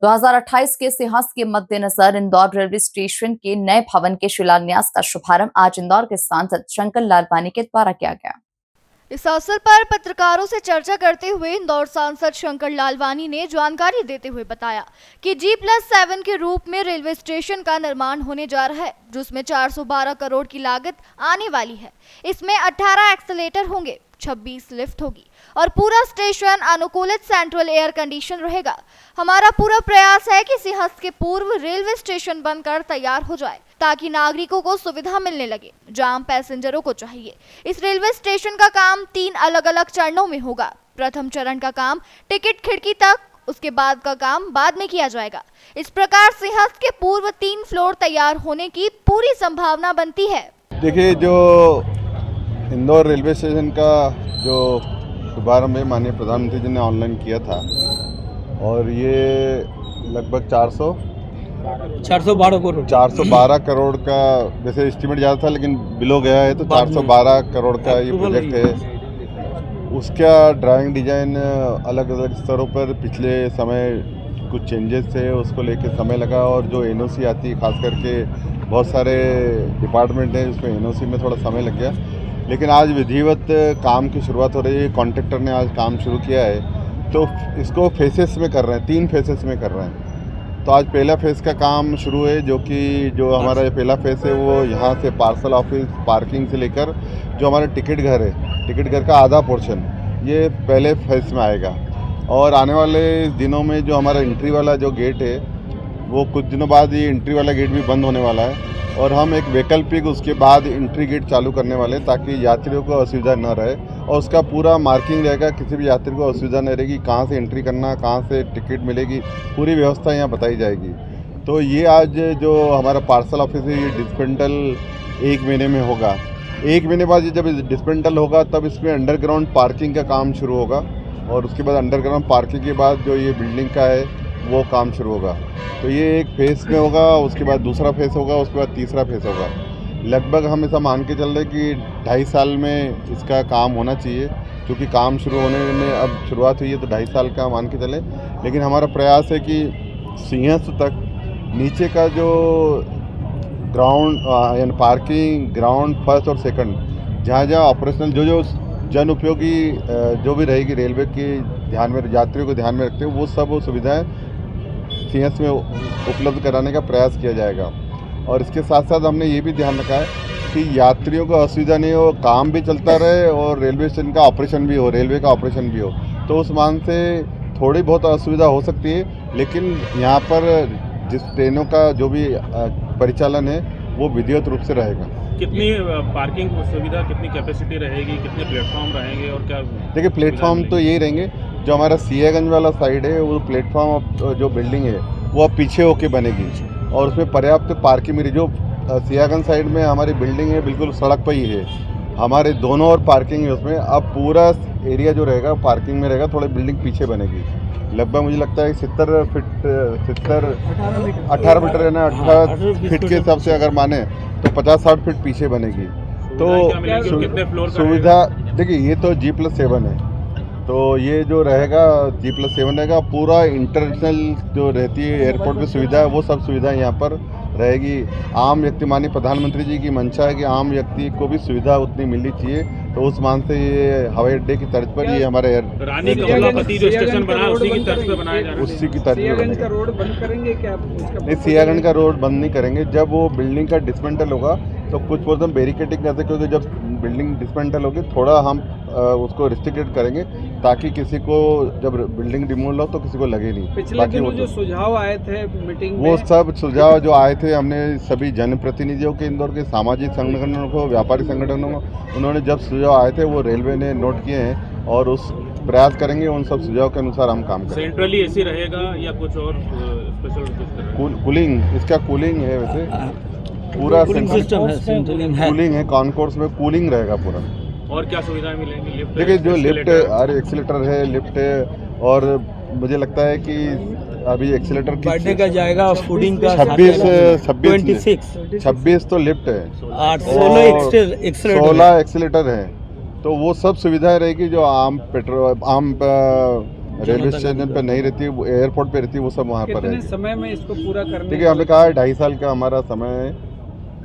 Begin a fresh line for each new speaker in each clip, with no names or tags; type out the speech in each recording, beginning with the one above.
2028 के सिंहस्थ के मद्देनजर इंदौर रेलवे स्टेशन के नए भवन के शिलान्यास का शुभारंभ आज इंदौर के सांसद शंकर लालवानी के द्वारा किया गया।
इस अवसर पर पत्रकारों से चर्चा करते हुए इंदौर सांसद शंकर लालवानी ने जानकारी देते हुए बताया कि G+7 के रूप में रेलवे स्टेशन का निर्माण होने जा रहा है, जिसमें 412 करोड़ की लागत आने वाली है। इसमें 18 एक्सीलेटर होंगे, 26 लिफ्ट होगी और पूरा स्टेशन अनुकूलित सेंट्रल एयर कंडीशन रहेगा। हमारा पूरा प्रयास है कि सिंहस्थ के पूर्व रेलवे स्टेशन बनकर तैयार हो जाए ताकि नागरिकों को सुविधा मिलने लगे, जहां पैसेंजरों को चाहिए। इस रेलवे स्टेशन का काम 3 अलग-अलग चरणों में होगा। प्रथम चरण का काम टिकट खिड़की तक, उसके बाद का काम बाद में किया जाएगा। इस प्रकार सिंहस्थ के पूर्व 3 फ्लोर तैयार होने की पूरी संभावना बनती है।
देखिए, जो इंदौर रेलवे स्टेशन का जो शुभारंभ माननीय प्रधानमंत्री जी ने ऑनलाइन किया था और ये लगभग 412 करोड़ का वैसे एस्टीमेट ज़्यादा था, लेकिन बिलो गया है तो 412 करोड़ का ये प्रोजेक्ट है। उसका ड्राइंग डिजाइन अलग अलग स्तरों पर पिछले समय कुछ चेंजेस थे, उसको लेके समय लगा और जो एनओसी आती है, खास करके बहुत सारे डिपार्टमेंट हैं, उसमें एनओसी में थोड़ा समय लग गया। लेकिन आज विधिवत काम की शुरुआत हो रही है। कॉन्ट्रैक्टर ने आज काम शुरू किया है, तो इसको फेसेस में कर रहे हैं, 3 फेसेस में कर रहे हैं। तो आज पहला फेज़ का काम शुरू है, जो हमारा पहला फेज़ है वो यहाँ से पार्सल ऑफिस पार्किंग से लेकर जो हमारा टिकट घर है, टिकट घर का आधा पोर्शन ये पहले फेज़ में आएगा। और आने वाले दिनों में जो हमारा एंट्री वाला जो गेट है, वो कुछ दिनों बाद ये एंट्री वाला गेट भी बंद होने वाला है और हम एक वैकल्पिक उसके बाद एंट्री गेट चालू करने वाले हैं, ताकि यात्रियों को असुविधा न रहे और उसका पूरा मार्किंग रहेगा, किसी भी यात्री को असुविधा नहीं रहेगी, कहाँ से एंट्री करना, कहाँ से टिकट मिलेगी, पूरी व्यवस्था यहाँ बताई जाएगी। तो ये आज जो हमारा पार्सल ऑफिस है, ये डिस्पेंडल 1 महीने में होगा। 1 महीने बाद ये जब डिस्पेंडल होगा तब इसमें अंडरग्राउंड पार्किंग का काम शुरू होगा और उसके बाद अंडरग्राउंड पार्किंग के बाद जो ये बिल्डिंग का है वो काम शुरू होगा। तो ये एक फेज़ में होगा, उसके बाद दूसरा फेज़ होगा, उसके बाद तीसरा फेज़ होगा। लगभग हम ऐसा मान के चल रहे कि 2.5 साल में इसका काम होना चाहिए, क्योंकि काम शुरू होने में अब शुरुआत हुई है तो 2.5 साल का मान के चले। लेकिन हमारा प्रयास है कि सिंहस्थ तक नीचे का जो ग्राउंड यानी पार्किंग, ग्राउंड फर्स्ट और सेकंड, जहाँ ऑपरेशनल जो जन उपयोगी जो भी रहेगी रेलवे के ध्यान में, यात्रियों को ध्यान में रखते हुए, वो सब सुविधाएँ सिंहस्थ में उपलब्ध कराने का प्रयास किया जाएगा। और इसके साथ साथ हमने ये भी ध्यान रखा है कि यात्रियों को असुविधा नहीं हो, काम भी चलता रहे और रेलवे स्टेशन का ऑपरेशन भी हो, रेलवे का ऑपरेशन भी हो। तो उस मान से थोड़ी बहुत असुविधा हो सकती है, लेकिन यहाँ पर जिस ट्रेनों का जो भी परिचालन है वो विधिवत रूप से रहेगा।
कितनी पार्किंग सुविधा, कितनी कैपेसिटी रहेगी, कितने प्लेटफॉर्म रहेंगे और क्या? देखिए,
प्लेटफॉर्म तो यही रहेंगे। जो हमारा सियागंज वाला साइड है, वो प्लेटफॉर्म जो बिल्डिंग है वो अब पीछे होके बनेगी और उसमें पर्याप्त पार्किंग मिली। जो सियागंज साइड में हमारी बिल्डिंग है बिल्कुल सड़क पर ही है, हमारे दोनों ओर पार्किंग है उसमें। अब पूरा एरिया जो रहेगा पार्किंग में रहेगा, थोड़ी बिल्डिंग पीछे बनेगी। लगभग मुझे लगता है 18 मीटर है ना, 18 फीट के हिसाब से अगर माने तो 50-60 फीट पीछे बनेगी। तो सुविधा देखिए, ये तो G+7 है, तो ये जो रहेगा G+7 रहेगा। पूरा इंटरनेशनल जो रहती है एयरपोर्ट पे सुविधा है, वो सब सुविधाएं यहाँ पर रहेगी। आम व्यक्ति, माननीय प्रधानमंत्री जी की मंशा है कि आम व्यक्ति को भी सुविधा उतनी मिलनी चाहिए, तो उस मान से ये हवाई अड्डे की तर्ज पर ये हमारे
रानी कमलापति जो स्टेशन बना उसी की तर्ज पर बनाया जा रहा है।
उसी की तर्ज पर
का रोड बंद करेंगे क्या?
नहीं, सियागंज का रोड बंद नहीं करेंगे। जब वो बिल्डिंग का डिस्मेंटल होगा तो कुछ पोर्शन बैरिकेडिंग करते, क्योंकि जब बिल्डिंग डिस्मेंटल होगी थोड़ा हम उसको रिस्ट्रिक्टेड करेंगे, ताकि किसी को जब बिल्डिंग रिमूवल हो तो किसी को लगे नहीं।
पिछले दिनों जो सुझाव आए थे मीटिंग में,
वो सब सुझाव जो आए थे, हमने सभी जनप्रतिनिधियों के, इंदौर के सामाजिक संगठनों को, व्यापारी संगठनों को, उन्होंने जब सुझाव आए थे वो रेलवे ने नोट किए हैं और उस प्रयास करेंगे उन सब सुझाव के अनुसार हम काम करेंगे।
सेंट्रली एसी रहेगा या कुछ और स्पेशल?
कूलिंग, इसका कूलिंग है, वैसे पूरा कूलिंग है। कॉन्कोर्स में कूलिंग रहेगा पूरा।
और क्या सुविधाएं मिलेंगी?
देखिए, जो लिफ्ट एक्सीलेटर है, लिफ्ट है, और मुझे लगता है कि अभी एक्सीलेटर
बढ़ने का जाएगा, फूडिंग का
26 तो लिफ्ट है,
16
एक्सीलेटर है। तो वो सब सुविधाएं रहेगी जो आम रेलवे स्टेशन पे नहीं रहती, वो एयरपोर्ट पे रहती है, वो सब वहाँ पर
कितने
रहेगी।
समय में इसको पूरा करने
ठीक है, हमने कहा है 2.5 साल का हमारा समय है,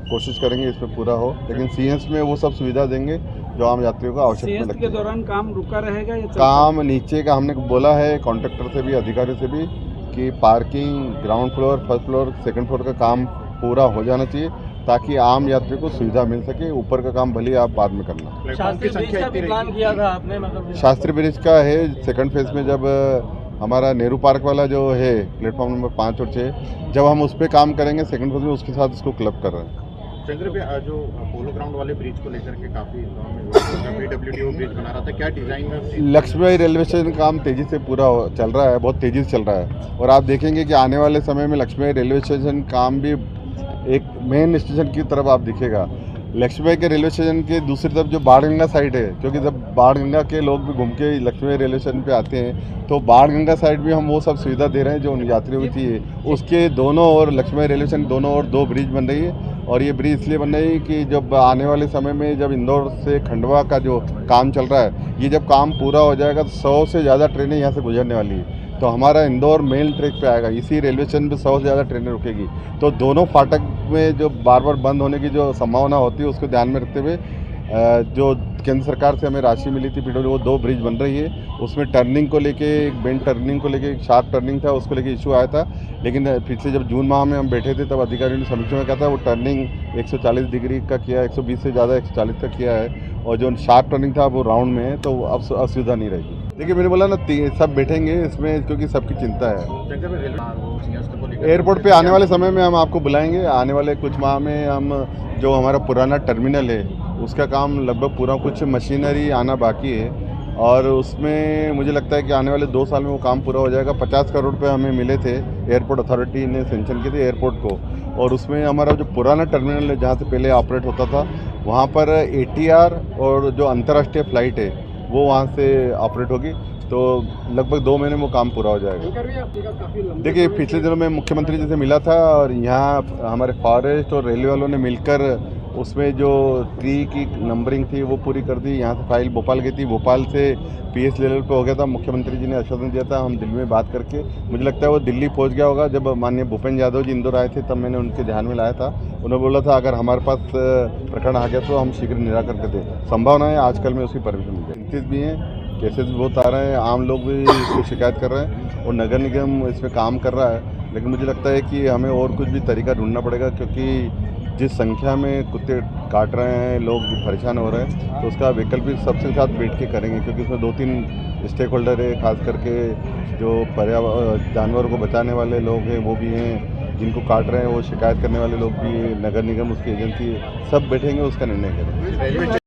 कोशिश करेंगे इसमें पूरा हो, लेकिन सीएस में वो सब सुविधा देंगे जो आम यात्रियों को आवश्यकता
सीएस
लगती
के
है।
दौरान काम रुका रहेगा या चलता
काम नीचे का हमने बोला है कॉन्ट्रैक्टर से भी, अधिकारी से भी, कि parking ground floor, first floor, second floor का काम पूरा हो जाना चाहिए ताकि आम यात्री को सुविधा मिल सके। ऊपर का काम भले आप बाद में करना।
प्लेटफॉर्म की संख्या इतनी
प्लान किया था आपने, मतलब
शास्त्री ब्रिज का है सेकंड फेज में, जब हमारा नेहरू पार्क वाला जो है प्लेटफॉर्म नंबर 5 और 6, जब हम उस पर काम करेंगे सेकंड फेज में, उसके साथ इसको क्लब कर रहे हैं।
चंद्र पे जो पोलो ग्राउंड वाले ब्रिज को लेकर के काफी PWTO ब्रिज बना रहा था, क्या डिजाइन में
लक्ष्मीबाई रेलवे स्टेशन का काम तेजी से पूरा चल रहा है, बहुत तेजी से चल रहा है, और आप देखेंगे कि आने वाले समय में लक्ष्मीबाई रेलवे स्टेशन काम भी एक मेन स्टेशन की तरफ आप दिखेगा। लक्ष्मीबाई के रेलवे स्टेशन के दूसरी तरफ जो बाणगंगा साइड है, क्योंकि जब बाणगंगा के लोग भी घूम के लक्ष्मीबाई रेलवे स्टेशन पे आते हैं, तो बाणगंगा साइड भी हम वो सब सुविधा दे रहे हैं जो उन यात्रियों को चाहिए। उसके दोनों ओर लक्ष्मीबाई रेलवे स्टेशन दोनों ओर 2 ब्रिज बन रही है, और ये ब्रिज इसलिए बन रही है कि जब आने वाले समय में जब इंदौर से खंडवा का जो काम चल रहा है, ये जब काम पूरा हो जाएगा तो 100 से ज़्यादा ट्रेनें यहाँ से गुजरने वाली है, तो हमारा इंदौर मेल ट्रैक पे आएगा, इसी रेलवे स्टेशन पे 100 से ज़्यादा ट्रेनें रुकेगी। तो दोनों फाटक में जो बार बार बंद होने की जो संभावना होती है, उसको ध्यान में रखते हुए जो केंद्र सरकार से हमें राशि मिली थी PWD, वो 2 ब्रिज बन रही है। उसमें टर्निंग को लेके, एक बेंड टर्निंग को लेके, एक शार्प टर्निंग था, उसको लेके इशू आया था, लेकिन पिछले जब जून माह में हम बैठे थे तब अधिकारियों ने समीक्षा में कहा था वो टर्निंग 140 डिग्री का किया, 120 से ज़्यादा 140 तक किया है, और जो शार्प टर्निंग था वो राउंड में है, तो अब असुविधा नहीं रहेगी। देखिए, मैंने बोला ना, सब बैठेंगे इसमें, क्योंकि सबकी चिंता है। एयरपोर्ट पे आने वाले समय में हम आपको बुलाएंगे। आने वाले कुछ माह में हम जो हमारा पुराना टर्मिनल है उसका काम लगभग पूरा, कुछ मशीनरी आना बाकी है, और उसमें मुझे लगता है कि आने वाले 2 साल में वो काम पूरा हो जाएगा। 50 करोड़ रुपये हमें मिले थे, एयरपोर्ट अथॉरिटी ने सेंक्शन किए थे एयरपोर्ट को, और उसमें हमारा जो पुराना टर्मिनल है जहाँ से पहले ऑपरेट होता था, वहाँ पर ATR और जो अंतर्राष्ट्रीय फ़्लाइट है वो वहाँ से ऑपरेट होगी, तो लगभग 2 महीने में वो काम पूरा हो जाएगा। देखिए, पिछले दिनों में मुख्यमंत्री जी से मिला था, और यहाँ हमारे फॉरेस्ट और रेलवे वालों ने मिलकर उसमें जो ट्री की नंबरिंग थी वो पूरी कर दी। यहाँ से फाइल भोपाल गई थी, भोपाल से PS लेवल पे हो गया था। मुख्यमंत्री जी ने आश्वासन दिया था, हम दिल्ली में बात करके, मुझे लगता है वो दिल्ली पहुँच गया होगा। जब माननीय भूपेंद्र यादव जी इंदौर आए थे तब मैंने उनके ध्यान में लाया था, उन्होंने बोला था अगर हमारे पास प्रकरण आ गया तो हम शीघ्र निराकरण कर दें। संभावना है आजकल में उसकी परमिशन मिल जाए। चिंतित भी हैं, केसेस भी बहुत आ रहे हैं, आम लोग भी इसको शिकायत कर रहे हैं, और नगर निगम इसमें काम कर रहा है, लेकिन मुझे लगता है कि हमें और कुछ भी तरीका ढूंढना पड़ेगा, क्योंकि जिस संख्या में कुत्ते काट रहे हैं, लोग परेशान हो रहे हैं, तो उसका वैकल्पिक सबसे साथ बैठ के करेंगे, क्योंकि उसमें 2-3 स्टेक होल्डर है, खास करके जो जानवरों को बचाने वाले लोग हैं वो भी हैं, जिनको काट रहे हैं वो शिकायत करने वाले लोग भी, नगर निगम उसकी एजेंसी, सब बैठेंगे, उसका निर्णय करेंगे।